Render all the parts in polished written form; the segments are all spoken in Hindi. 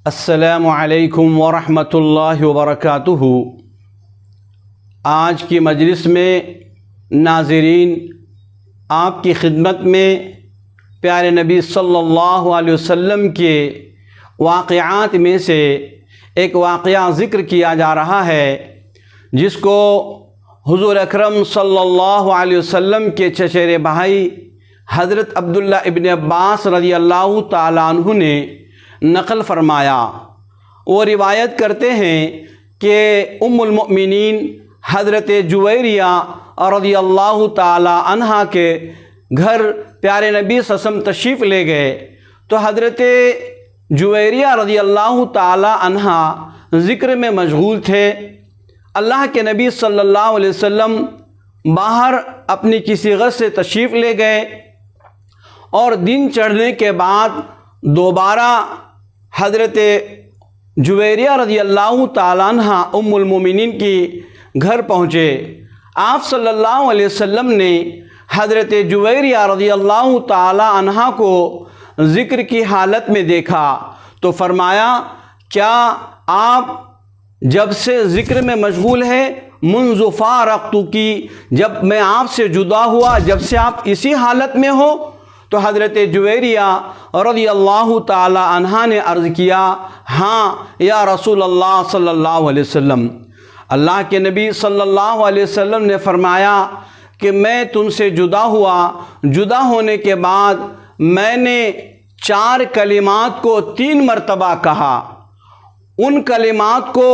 अस्सलामु अलैकुम वरहमतुल्लाहि वबरकातुहू। आज की मजलिस में नाज़रीन आपकी खिदमत में प्यारे नबी सल्लल्लाहु अलैहि वसल्लम के वाक़यात में से एक वाक़या ज़िक्र किया जा रहा है, जिसको हुज़ूर अकरम सल्लल्लाहु अलैहि वसल्लम के चचेरे भाई हज़रत अब्दुल्ला इब्न अब्बास रज़ियल्लाहु ताला अन्हु ने नक़ल फ़रमाया। वो रिवायत करते हैं कि उम्मुल मुमिनीन हज़रत जुवैरिया रज़ियल्लाहु ताला अन्हा के घर प्यारे नबी सल्लल्लाहु तशरीफ़ ले गए, तो हज़रत जुवैरिया रज़ियल्लाहु ताला अन्हा ज़िक्र में मशगूल थे। अल्लाह के नबी सल्लल्लाहु अलैहि वसल्लम बाहर अपनी किसी गज़ से तशरीफ़ ले गए और दिन चढ़ने के बाद दोबारा हज़रत जुवैरिया रज़ियल्लाहु ताला अन्हा उम्मुल मोमिनीन की घर पहुँचे। आप सल्लल्लाहु अलैहि वसल्लम ने हज़रत जुवैरिया रज़ियल्लाहु ताला अन्हा को ज़िक्र की हालत में देखा तो फरमाया, क्या आप जब से ज़िक्र में मशगूल है मुंज़ फ़ारक़्तु की, जब मैं आपसे जुदा हुआ, जब से आप इसी हालत में हो? तो हज़रत जुवैरिया रज़ियल्लाहु ताला अन्हा ने अर्ज़ किया, हाँ या रसूल अल्लाह सल्लल्लाहु अलैहि वसल्लम। अल्लाह के नबी सल्लल्लाहु अलैहि वसल्लम ने फरमाया कि मैं तुमसे जुदा हुआ, जुदा होने के बाद मैंने 4 कलिमात को 3 मरतबा कहा। उन कलिमात को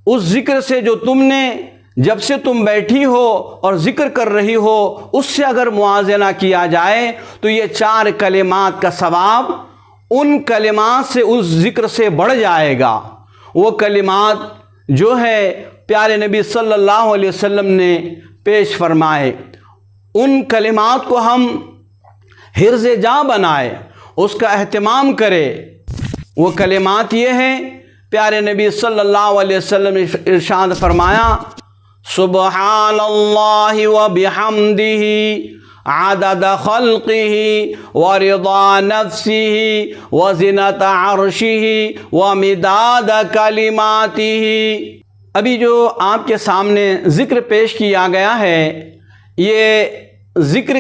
उस ज़िक्र से जो तुमने जब से तुम बैठी हो और ज़िक्र कर रही हो उससे अगर मुआज़ना किया जाए तो ये 4 कलिमात का सवाब उन कलिमात से, उस ज़िक्र से बढ़ जाएगा। वो कलिमात जो है प्यारे नबी सल्लल्लाहु अलैहि वसल्लम ने पेश फरमाए, उन कलिमात को हम हिर्ज़ जा बनाए, उसका एहतमाम करें। वो कलिमात ये हैं, प्यारे नबी सल्लल्लाहु अलैहि वसल्लम ने इरशाद फरमाया, सुब्हानल्लाहि व बिहम्दिही आदद खल्क़िही व रिदा नफ्सिही व ज़िनत अर्शिही व मिदाद कलिमातिही। अभी जो आपके सामने ज़िक्र पेश किया गया है, ये ज़िक्र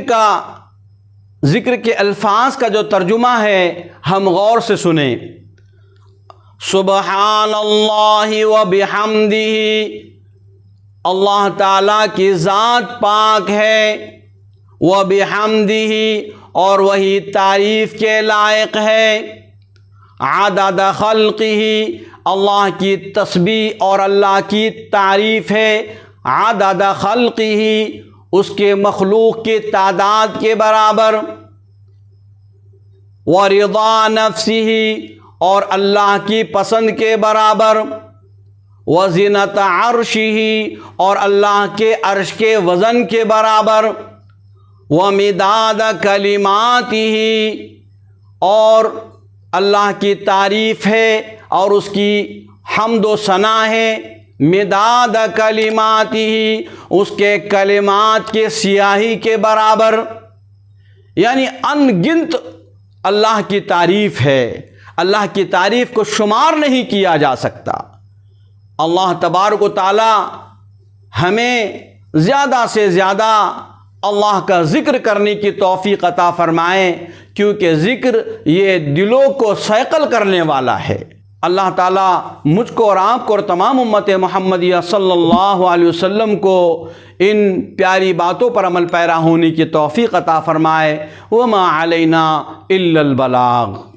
के अल्फाज़ का जो तर्जुमा है हम गौर से सुने। सुब्हानल्लाहि व बिहम्दिही, अल्लाह ताला की ज़ात पाक है, व बिहम्दिही, और वही तारीफ़ के लायक है। आदद खल्क़िही, अल्लाह की तस्बीह और अल्लाह की तारीफ़ है। आदद खल्क़िही, उसके मखलूक की तादाद के बराबर। व रिदा नफ्सिही, और अल्लाह की पसंद के बराबर। व ज़िनत अर्शिही, और अल्लाह के अर्श के वज़न के बराबर। व मिदाद कलिमातिही, और अल्लाह की तारीफ़ है और उसकी हम्द व सना है। मिदाद कलिमातिही, उसके कलिमात के सियाही के बराबर, यानी अनगिनत अल्लाह की तारीफ़ है। अल्लाह की तारीफ़ को शुमार नहीं किया जा सकता। अल्लाह तबारक व तआला हमें ज़्यादा से ज़्यादा अल्लाह का ज़िक्र करने की तौफ़ीक़ अता फ़रमाए, क्योंकि ज़िक्र ये दिलों को सैक़ल करने वाला है। अल्लाह ताला मुझको और आपको और तमाम उम्मत मुहम्मदिया सल्लल्लाहु अलैहि वसल्लम को इन प्यारी बातों पर अमल पैरा होने की तौफ़ीक़ अता फ़रमाए। वमा अलैना इल्लल बलाग।